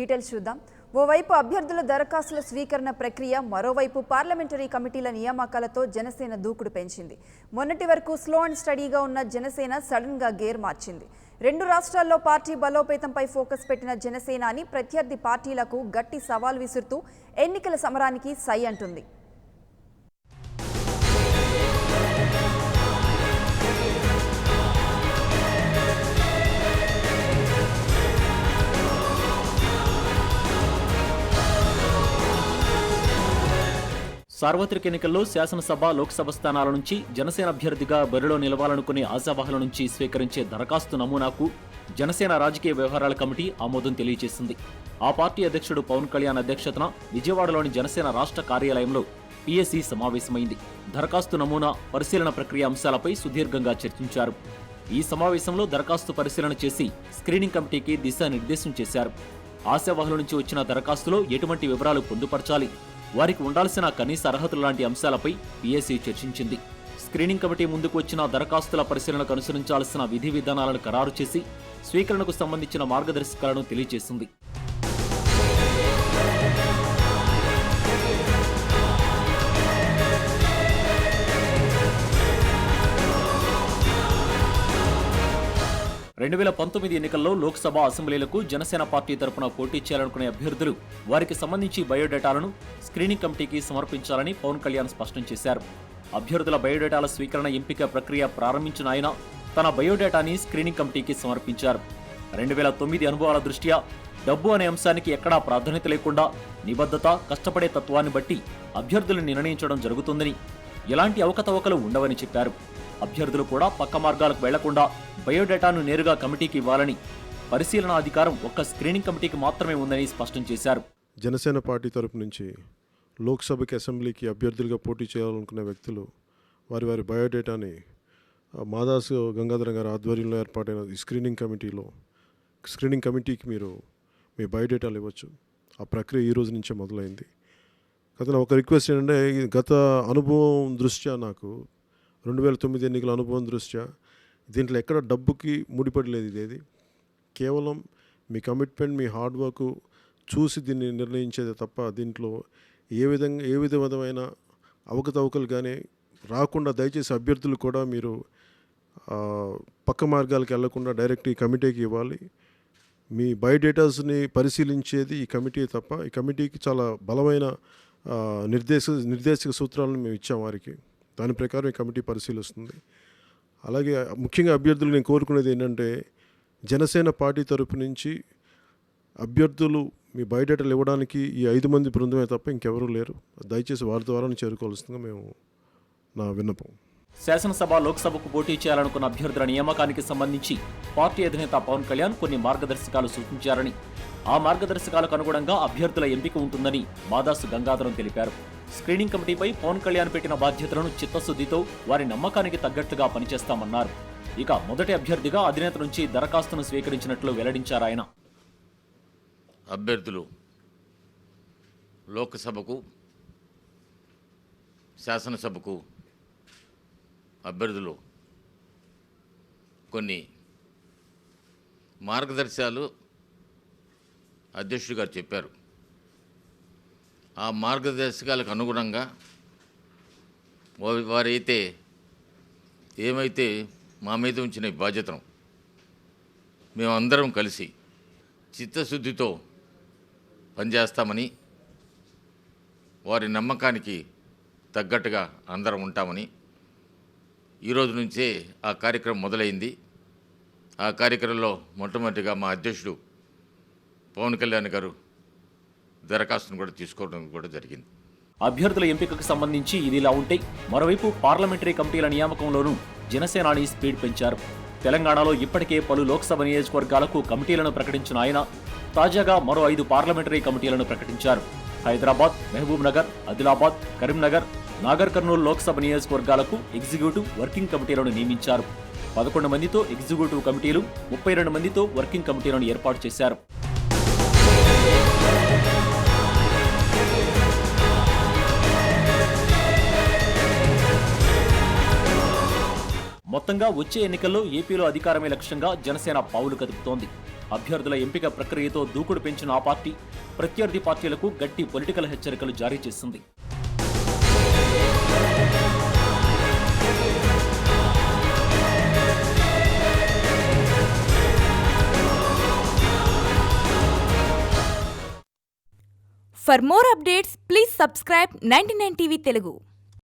Details చూద్దాం. ఓవైపు అభ్యర్థుల దరఖాస్తుల స్వీకరణ ప్రక్రియ, మరోవైపు పార్లమెంటరీ కమిటీల నియామకాలతో జనసేన దూకుడు పెంచింది. మొన్నటి వరకు స్లో అండ్ స్టడీగా ఉన్న జనసేన సడన్ గా గేర్ మార్చింది. రెండు రాష్ట్రాల్లో పార్టీ బలోపేతంపై ఫోకస్ పెట్టిన జనసేనాని ప్రత్యర్థి పార్టీలకు గట్టి సవాల్ విసురుతూ ఎన్నికల సమరానికి సై అంటుంది. సార్వత్రిక ఎన్నికల్లో శాసనసభ, లోక్సభ స్థానాల నుంచి జనసేన అభ్యర్థిగా బరిలో నిలవాలనుకునే ఆశావాహుల నుంచి స్వీకరించే దరఖాస్తు నమూనాకు జనసేన రాజకీయ వ్యవహారాల కమిటీ ఆమోదం తెలియజేసింది. ఆ పార్టీ అధ్యక్షుడు పవన్ కళ్యాణ్ అధ్యక్షతన విజయవాడలోని జనసేన రాష్ట్ర కార్యాలయంలో పీఎస్సీ సమావేశమైంది. దరఖాస్తు నమూనా, పరిశీలన ప్రక్రియ అంశాలపై సుదీర్ఘంగా చర్చించారు. ఈ సమావేశంలో దరఖాస్తు పరిశీలన చేసి స్క్రీనింగ్ కమిటీకి దిశానిర్దేశం చేశారు. ఆశావాహుల నుంచి వచ్చిన దరఖాస్తులో ఎటువంటి వివరాలు పొందుపరచాలి, వారికి ఉండాల్సిన కనీస అర్హతలు లాంటి అంశాలపై పీఎస్సీ చర్చించింది. స్క్రీనింగ్ కమిటీ ముందుకు వచ్చిన దరఖాస్తుల పరిశీలనకు అనుసరించాల్సిన విధి విధానాలను ఖరారు చేసి స్వీకరణకు సంబంధించిన మార్గదర్శకాలను తెలియజేసింది. రెండు 2019 ఎన్నికల్లో లోక్సభ, అసెంబ్లీలకు జనసేన పార్టీ తరపున పోటీ చేయాలనుకునే అభ్యర్థులు వారికి సంబంధించి బయోడేటాలను స్క్రీనింగ్ కమిటీకి సమర్పించాలని పవన్ కళ్యాణ్ స్పష్టం చేశారు. అభ్యర్థుల బయోడేటాల స్వీకరణ, ఎంపిక ప్రక్రియ ప్రారంభించిన ఆయన తన బయోడేటాని స్క్రీనింగ్ కమిటీకి సమర్పించారు. 2009 అనుభవాల దృష్ట్యా డబ్బు అనే అంశానికి ఎక్కడా ప్రాధాన్యత లేకుండా నిబద్ధత, కష్టపడే తత్వాన్ని బట్టి అభ్యర్థులను నిర్ణయించడం జరుగుతుందని, ఎలాంటి అవకతవకలు ఉండవని చెప్పారు. అభ్యర్థులు కూడా పక్క మార్గాలకు వెళ్లకుండా బయోడేటాను నేరుగా కమిటీకి ఇవ్వాలని, పరిశీలన అధికారం ఒక్క స్క్రీనింగ్ కమిటీకి మాత్రమే ఉందని స్పష్టం చేశారు. జనసేన పార్టీ తరపు నుంచి లోక్సభకి, అసెంబ్లీకి అభ్యర్థులుగా పోటీ చేయాలనుకునే వ్యక్తులు వారి వారి బయోడేటాని మాదాసు గంగాధర గారి ఆధ్వర్యంలో ఏర్పాటైన ఈ స్క్రీనింగ్ కమిటీకి మీరు మీ బయోడేటాలు ఇవ్వచ్చు. ఆ ప్రక్రియ ఈ రోజు నుంచే మొదలైంది. కదా ఒక రిక్వెస్ట్ ఏంటంటే, గత అనుభవం దృష్ట్యా, నాకు 2009 ఎన్నికల అనుభవం దృష్ట్యా దీంట్లో ఎక్కడ డబ్బుకి ముడిపడలేదు. ఇదేది కేవలం మీ కమిట్మెంట్, మీ హార్డ్ వర్క్ చూసి దీన్ని నిర్ణయించేదే తప్ప దీంట్లో ఏ విధమైన అవకతవకలు కానీ రాకుండా దయచేసి అభ్యర్థులు కూడా మీరు పక్క మార్గాలకు వెళ్లకుండా డైరెక్ట్ ఈ కమిటీకి ఇవ్వాలి. మీ బయోడేటాస్ని పరిశీలించేది ఈ కమిటీ తప్ప, ఈ కమిటీకి చాలా బలమైన నిర్దేశక సూత్రాలను మేము ఇచ్చాం వారికి. దాని ప్రకారం ఈ కమిటీ పరిశీలిస్తుంది. అలాగే ముఖ్యంగా అభ్యర్థులు నేను కోరుకునేది ఏంటంటే, జనసేన పార్టీ తరపు నుంచి అభ్యర్థులు మీ బయోడేటాలు ఇవ్వడానికి ఈ 5 మంది బృందమే తప్ప ఇంకెవరూ లేరు. దయచేసి వారి ద్వారా చేరుకోవాల్సిందిగా మేము నా విన్నపం. శాసనసభ, లోక్సభకు పోటీ చేయాలనుకున్న అభ్యర్థుల నియామకానికి సంబంధించి పార్టీ అధినేత పవన్ కళ్యాణ్ కొన్ని మార్గదర్శకాలు సూచించారని, ఆ మార్గదర్శకాలకు అనుగుణంగా అభ్యర్థుల ఎంపిక ఉంటుందని మాదాసు గంగాధరం తెలిపారు. స్క్రీనింగ్ కమిటీపై పవన్ కళ్యాణ్ పెట్టిన బాధ్యతలను చిత్తశుద్ధితో వారి నమ్మకానికి తగ్గట్టుగా పనిచేస్తామన్నారు. ఇక మొదటి అభ్యర్థిగా అధినేత నుంచి దరఖాస్తును స్వీకరించినట్లు వెల్లడించారాయన. అభ్యర్థులు లోక్సభకు, శాసనసభకు అభ్యర్థులు కొన్ని మార్గదర్శకాలు అధ్యక్షుడు గారు చెప్పారు. ఆ మార్గదర్శకాలకు అనుగుణంగా వారైతే ఏమైతే మా మీద ఉంచిన బాధ్యతను మేమందరం కలిసి చిత్తశుద్ధితో పనిచేస్తామని, వారి నమ్మకానికి తగ్గట్టుగా అందరం ఉంటామని ఈరోజు నుంచే ఆ కార్యక్రమం మొదలైంది. ఆ కార్యక్రమంలో మొట్టమొదటిగా మా అధ్యక్షుడు పవన్ కళ్యాణ్ గారు దరఖాస్తును కూడా తీసుకోవడం కూడా జరిగింది. అభ్యర్థుల ఎంపికకు సంబంధించి ఇదిలా ఉంటే, మరోవైపు పార్లమెంటరీ కమిటీల నియామకంలోనూ జనసేనాని స్పీడ్ పెంచారు. తెలంగాణలో ఇప్పటికే పలు లోక్సభ నియోజకవర్గాలకు కమిటీలను ప్రకటించిన ఆయన తాజాగా మరో 5 పార్లమెంటరీ కమిటీలను ప్రకటించారు. హైదరాబాద్, మహబూబ్ నగర్, ఆదిలాబాద్, కరీంనగర్, నాగర్ కర్నూలు లోక్సభ నియోజకవర్గాలకు ఎగ్జిక్యూటివ్, వర్కింగ్ కమిటీలను నియమించారు. 11 మందితో ఎగ్జిక్యూటివ్ కమిటీలు, 32 మందితో వర్కింగ్ కమిటీలను ఏర్పాటు చేశారు. మొత్తంగా వచ్చే ఎన్నికల్లో ఏపీలో అధికారమే లక్ష్యంగా జనసేన పావులు కదుపుతోంది. అభ్యర్థుల ఎంపిక ప్రక్రియతో దూకుడు పెంచిన ఆ పార్టీ ప్రత్యర్థి పార్టీలకు గట్టి పొలిటికల్ హెచ్చరికలు జారీ చేసింది. For more updates, please subscribe 99 TV Telugu.